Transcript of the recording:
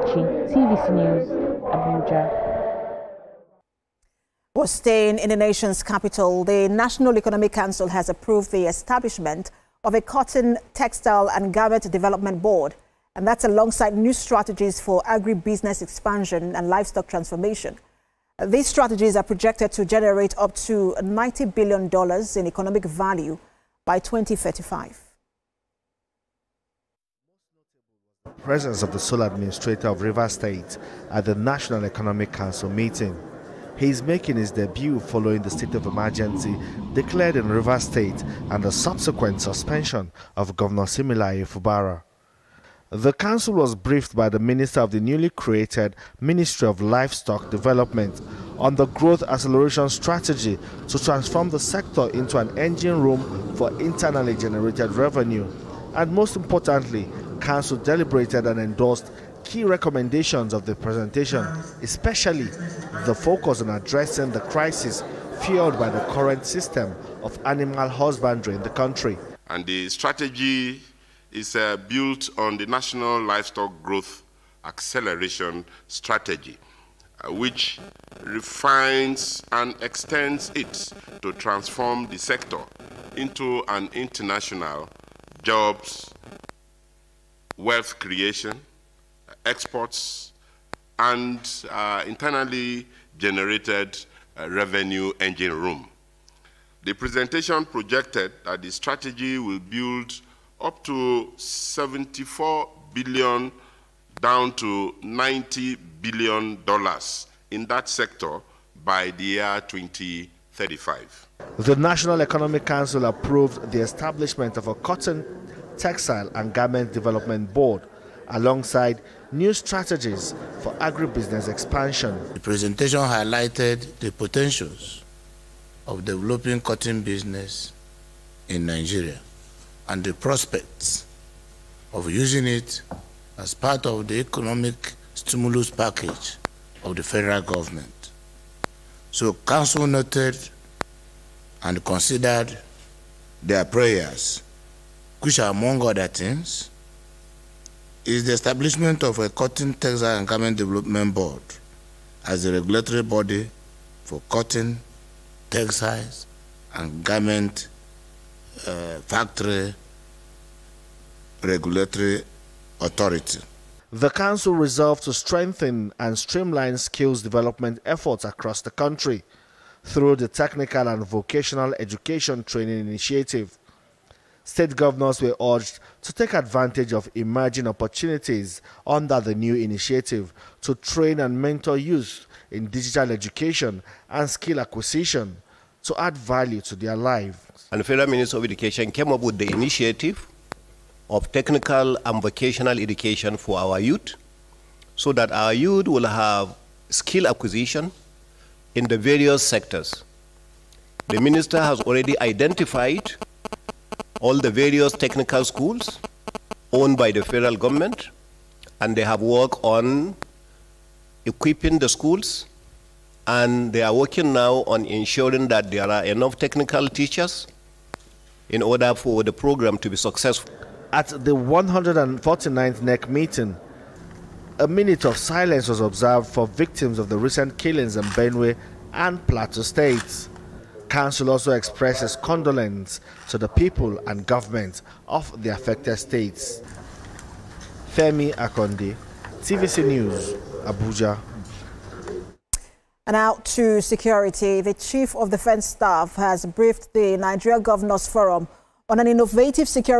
TVC News, Abuja. Well, staying in the nation's capital, the National Economic Council has approved the establishment of a cotton, textile and garment development board, and that's alongside new strategies for agribusiness expansion and livestock transformation. These strategies are projected to generate up to $90 billion in economic value by 2035. Presence of the sole administrator of Rivers State at the National Economic Council meeting. He is making his debut following the state of emergency declared in Rivers State and the subsequent suspension of Governor Similaye Fubara. The council was briefed by the minister of the newly created Ministry of Livestock Development on the growth acceleration strategy to transform the sector into an engine room for internally generated revenue. And most importantly, council deliberated and endorsed key recommendations of the presentation, especially the focus on addressing the crisis fueled by the current system of animal husbandry in the country. And the strategy is built on the National Livestock Growth Acceleration Strategy, which refines and extends it to transform the sector into an international jobs, wealth creation, exports, and internally generated revenue engine room. The presentation projected that the strategy will build up to $74 billion down to $90 billion in that sector by the year 2035. The National Economic Council approved the establishment of a cotton, textile and garment development board alongside new strategies for agribusiness expansion. The presentation highlighted the potentials of developing cotton business in Nigeria and the prospects of using it as part of the economic stimulus package of the federal government. So council noted and considered their prayers, which, among other things, is the establishment of a cotton, textile and garment development board as the regulatory body for cotton, textiles and garment factory regulatory authority. The council resolved to strengthen and streamline skills development efforts across the country through the Technical and Vocational Education Training Initiative. State governors were urged to take advantage of emerging opportunities under the new initiative to train and mentor youth in digital education and skill acquisition to add value to their lives. And the Federal Ministry of Education came up with the initiative of technical and vocational education for our youth, so that our youth will have skill acquisition in the various sectors. The minister has already identified all the various technical schools owned by the federal government, and they have worked on equipping the schools, and they are working now on ensuring that there are enough technical teachers in order for the program to be successful. At the 149th NEC meeting, a minute of silence was observed for victims of the recent killings in Benue and Plateau states. Council also expresses condolence to the people and government of the affected states. Femi Akonde, TVC News, Abuja. And out to security, the Chief of Defense Staff has briefed the Nigeria Governors Forum on an innovative security